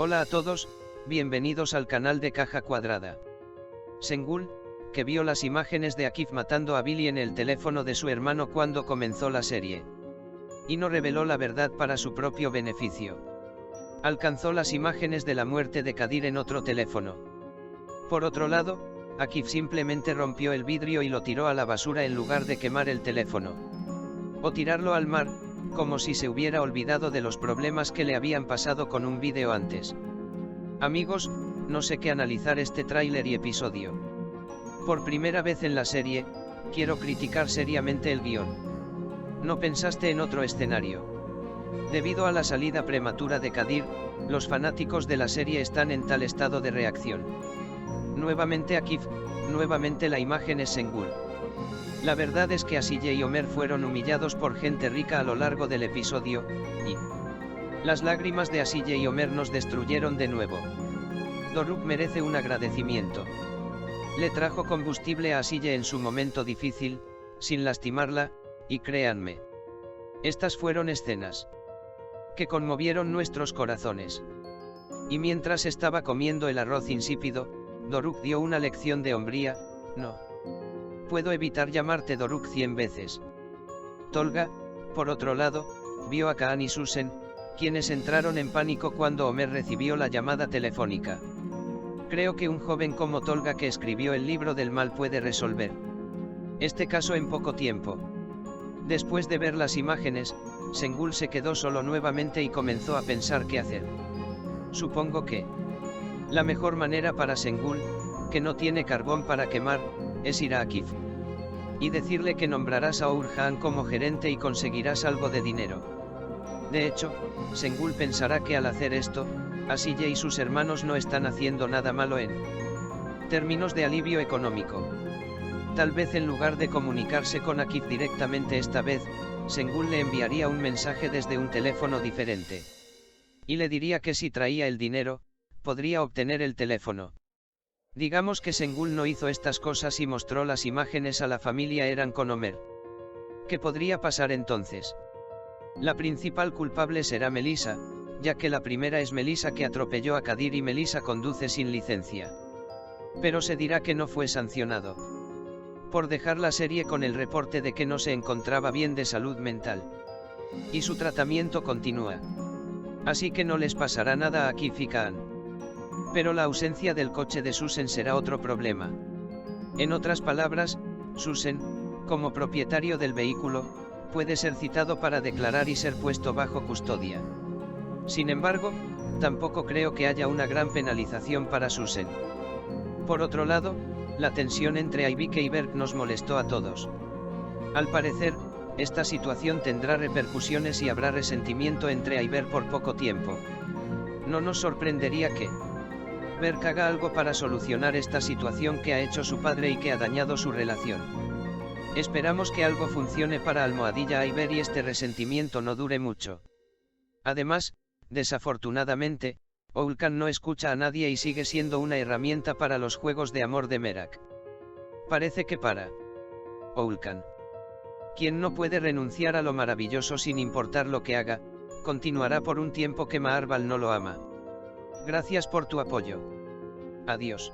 Hola a todos, bienvenidos al canal de Caja Cuadrada. Sengul, que vio las imágenes de Akif matando a Billy en el teléfono de su hermano cuando comenzó la serie. Y no reveló la verdad para su propio beneficio. Alcanzó las imágenes de la muerte de Kadir en otro teléfono. Por otro lado, Akif simplemente rompió el vidrio y lo tiró a la basura en lugar de quemar el teléfono. O tirarlo al mar, como si se hubiera olvidado de los problemas que le habían pasado con un vídeo antes. Amigos, no sé qué analizar este tráiler y episodio. Por primera vez en la serie, quiero criticar seriamente el guión. No pensaste en otro escenario. Debido a la salida prematura de Kadir, los fanáticos de la serie están en tal estado de reacción. Nuevamente Akif, nuevamente la imagen es Sengul. La verdad es que Asille y Omer fueron humillados por gente rica a lo largo del episodio, y las lágrimas de Asille y Omer nos destruyeron de nuevo. Doruk merece un agradecimiento. Le trajo combustible a Asille en su momento difícil, sin lastimarla, y créanme, estas fueron escenas que conmovieron nuestros corazones. Y mientras estaba comiendo el arroz insípido, Doruk dio una lección de hombría. No puedo evitar llamarte Doruk 100 veces. Tolga, por otro lado, vio a Kaan y Susan, quienes entraron en pánico cuando Omer recibió la llamada telefónica. Creo que un joven como Tolga, que escribió el libro del mal, puede resolver este caso en poco tiempo. Después de ver las imágenes, Sengul se quedó solo nuevamente y comenzó a pensar qué hacer. Supongo que la mejor manera para Sengul, que no tiene carbón para quemar, es ir a Akif y decirle que nombrarás a Orhan como gerente y conseguirás algo de dinero. De hecho, Sengul pensará que al hacer esto, Asille y sus hermanos no están haciendo nada malo en términos de alivio económico. Tal vez en lugar de comunicarse con Akif directamente esta vez, Sengul le enviaría un mensaje desde un teléfono diferente. Y le diría que si traía el dinero, podría obtener el teléfono. Digamos que Sengul no hizo estas cosas y mostró las imágenes a la familia Eran con Omer. ¿Qué podría pasar entonces? La principal culpable será Melissa, ya que la primera es Melissa, que atropelló a Kadir, y Melissa conduce sin licencia. Pero se dirá que no fue sancionado por dejar la serie con el reporte de que no se encontraba bien de salud mental. Y su tratamiento continúa. Así que no les pasará nada a Akif y Kaan. Pero la ausencia del coche de Susan será otro problema. En otras palabras, Susan, como propietario del vehículo, puede ser citado para declarar y ser puesto bajo custodia. Sin embargo, tampoco creo que haya una gran penalización para Susan. Por otro lado, la tensión entre Aybike y Berk nos molestó a todos. Al parecer, esta situación tendrá repercusiones y habrá resentimiento entre Ayber por poco tiempo. No nos sorprendería que Berk haga algo para solucionar esta situación que ha hecho su padre y que ha dañado su relación. Esperamos que algo funcione para Almohadilla Ayber y este resentimiento no dure mucho. Además, desafortunadamente, Orhan no escucha a nadie y sigue siendo una herramienta para los juegos de amor de Merak. Parece que para Orhan, quien no puede renunciar a lo maravilloso sin importar lo que haga, continuará por un tiempo que Maarbal no lo ama. Gracias por tu apoyo. Adiós.